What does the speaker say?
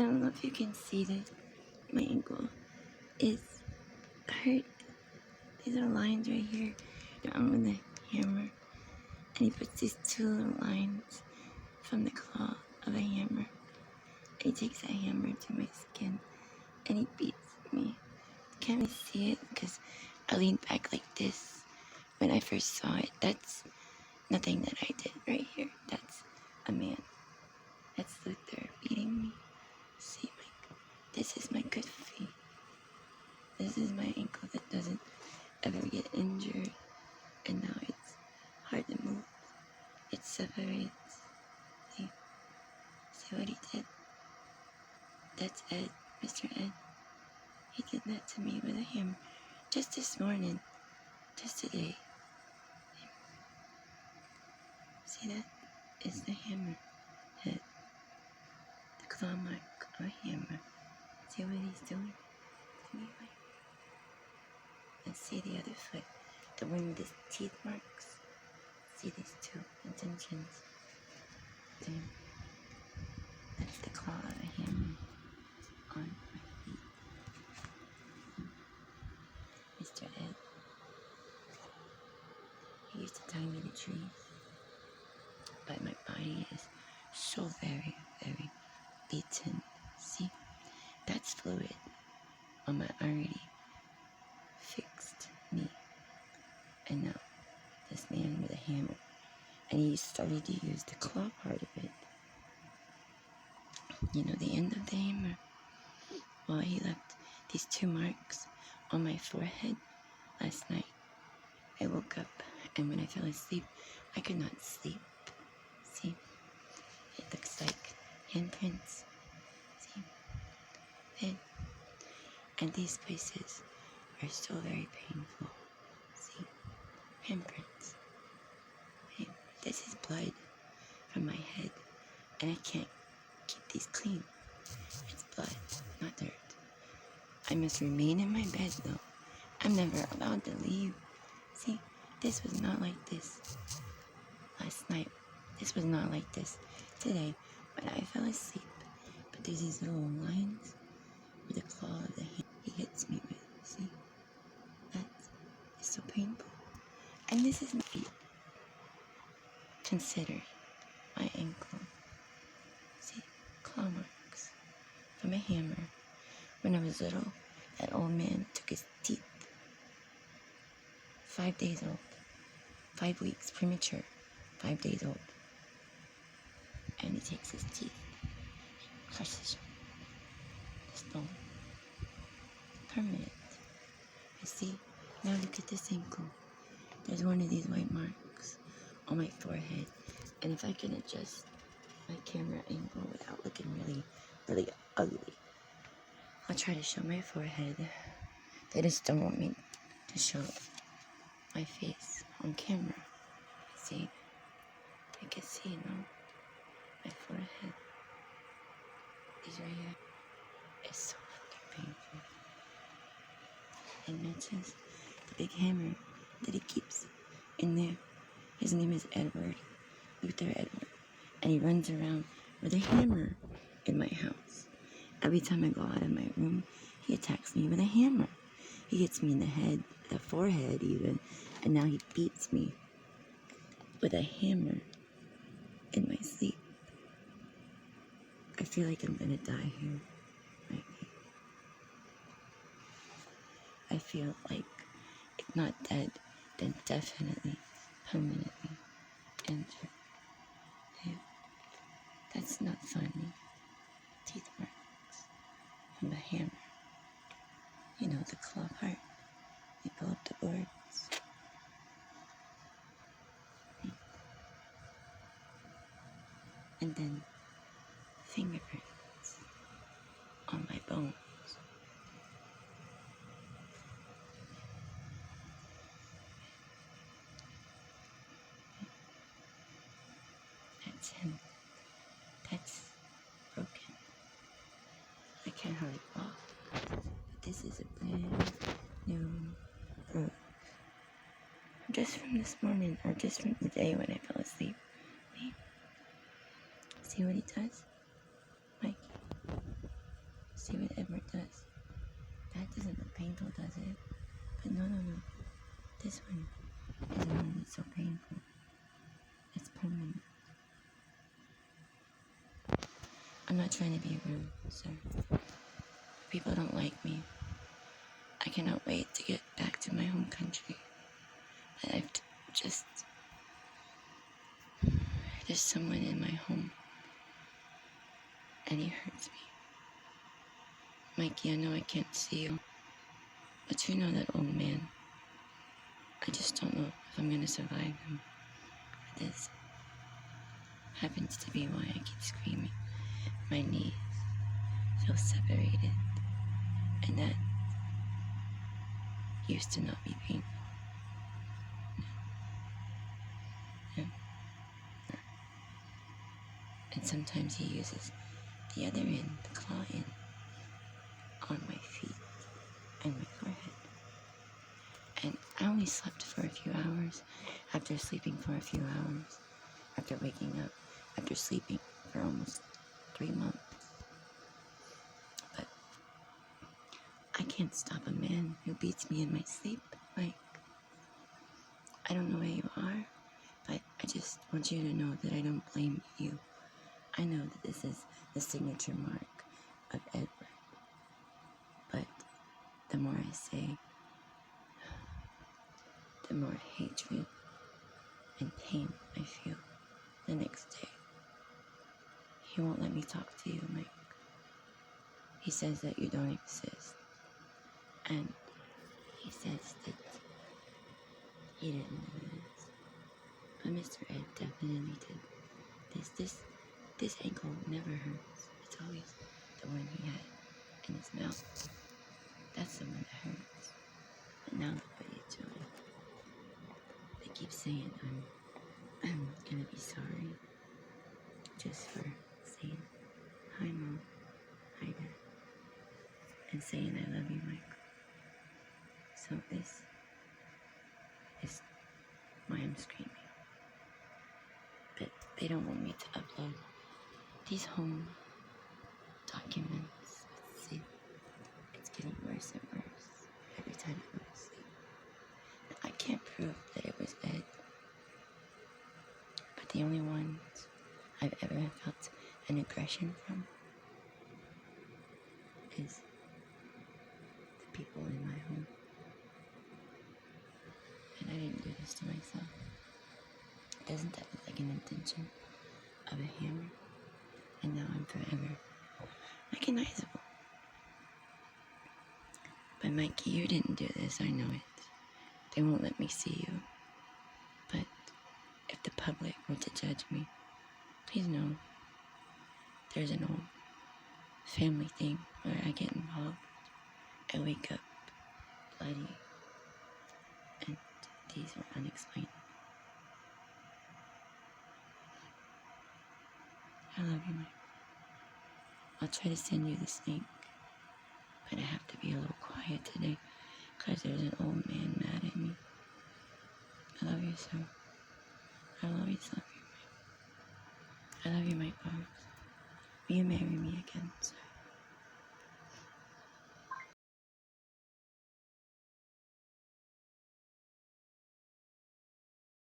don't know if you can see this. My ankle is hurt. These are lines right here. I'm with a hammer. And he puts these two little lines from the claw of a hammer. And he takes that hammer to my skin and he beats me. Can't really see it because I leaned back like this when I first saw it. That's nothing that I did right here. That's a man. That's Luther beating me. See, this is my good feet. This is my ankle that doesn't ever get injured. And now it's hard to move. It separates. See what he did? That's Ed, Mr. Ed. He did that to me with a hammer. Just this morning. Just today. See that? Is the hammer head. The claw mark of a hammer. See what he's doing to me? And see the other foot. The one with his teeth marks. See these two intentions. Damn. That's the claw of a hammer on my feet. Mr. Ed. He used to tie me to trees. But my body is so very, very beaten. See? That's fluid on my already fixed knee. And now, this man with a hammer. And he started to use the claw part of it. You know, the end of the hammer. Well, he left these two marks on my forehead last night. I woke up, and when I fell asleep, I could not sleep. See? It looks like handprints. See? And these places are so very painful. See? Handprints. Okay? This is blood from my head, and I can't keep these clean. It's blood, not dirt. I must remain in my bed, though. I'm never allowed to leave. See? This was not like this last night. This was not like this today when I fell asleep. But there's these little lines with the claw of the hand he hits me with. See? That is so painful. And this is my feet. Consider my ankle. See? Claw marks from a hammer. When I was little, that old man took his teeth. 5 days old. 5 weeks premature. 5 days old. And he takes his teeth, crushes the stone. Permanent. You see? Now look at this ankle. There's one of these white marks on my forehead. And if I can adjust my camera angle without looking really, really ugly, I'll try to show my forehead. They just don't want me to show my face on camera. See? I can see, no? My forehead is right here. It's so fucking painful. And mentions the big hammer that he keeps in there. His name is Edward, Luther Edward. And he runs around with a hammer in my house. Every time I go out of my room, he attacks me with a hammer. He hits me in the head, the forehead even, and now he beats me with a hammer in my sleep. I feel like I'm gonna die here, right here. I feel like, if not dead, then definitely, permanently injured. Yeah. That's not funny. Teeth marks from a hammer. You know, the claw part. You pull up the boards. And then fingerprints on my bones. That's him. That's broken. I can't hardly walk. But this is a brand new road. Just from this morning, or just from the day when I fell asleep. See what he does? Mike. See what Edward does. That doesn't look painful, does it? But no. This one is the one that's so painful. It's permanent. I'm not trying to be rude, sir. People don't like me. I cannot wait to get back to my home country. But there's someone in my home, and he hurts me. Mikey, I know I can't see you, but you know that old man. I just don't know if I'm gonna survive him. This happens to be why I keep screaming. My knees feel separated, and that used to not be painful. No. And sometimes he uses the other end, the claw end, on my feet and my forehead. And I only slept for a few hours. After sleeping for a few hours, after waking up, after sleeping for almost 3 months. But I can't stop a man who beats me in my sleep. Like, I don't know where you are, but I just want you to know that I don't blame you. I know that this is the signature mark of Edward. But the more I say, the more hatred and pain I feel the next day. He won't let me talk to you, Mike. He says that you don't exist. And he says that he didn't do this. But Mr. Ed definitely did. This ankle never hurts. It's always the one he had in his mouth. That's the one that hurts. But now look what he's doing. They keep saying I'm gonna be sorry just for saying hi, Mom, hi, Dad, and saying I love you, Mike. So this is why I'm screaming. But they don't want me to upload these home documents. See, it's getting worse and worse every time I go to sleep. I can't prove that it was Ed, but the only ones I've ever felt an aggression from is the people in my home. And I didn't do this to myself. Doesn't that look like an intention of a hammer? And now I'm forever recognizable. But Mikey, you didn't do this, I know it. They won't let me see you. But if the public were to judge me, please know there's an old family thing where I get involved. I wake up bloody, and these are unexplained. I love you, Mike. I'll try to send you this link, but I have to be a little quiet today because there's an old man mad at me. I love you, sir. I'll always love you, Mike. I love you, Mike Boggs. Will you marry me again, sir?